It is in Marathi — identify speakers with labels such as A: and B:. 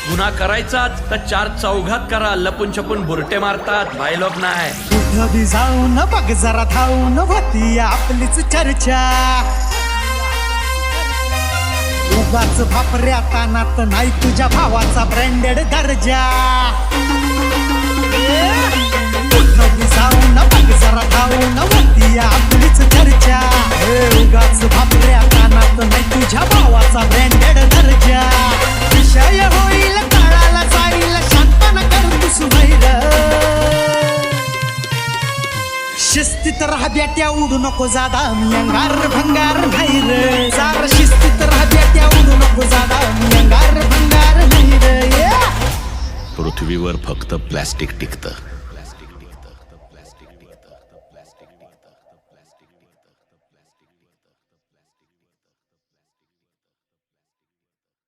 A: गुन्हा करायचाच तर चार चौघात करा, लपून छपून बुरटे मारतात, भाई लोक नाही.
B: कुठं बी जाऊन बघ जरा धावून होती आपलीच चर्चा. उगाच भापऱ्या तानात नाही तुझ्या भावाचा ब्रँडेड दर्जा. कुठं बी जाऊन बघ जरा धावून होती आपलीच चर्चा. उगाच भापऱ्या तानात नाही तुझ्या भावाचा ब्रँडेड दर्जा. विषय होईल काळाला जाईल शांतपणा कर तू सुधैर. शिस्तीत राहा बेट्या उडू नको जादा मी अंगार भंगार नाही रे. जरा शिस्तीत राहा बेट्या उडू नको जादा मी अंगार भंगार नाही रे.
C: पृथ्वीवर फक्त प्लॅस्टिक टिकतं.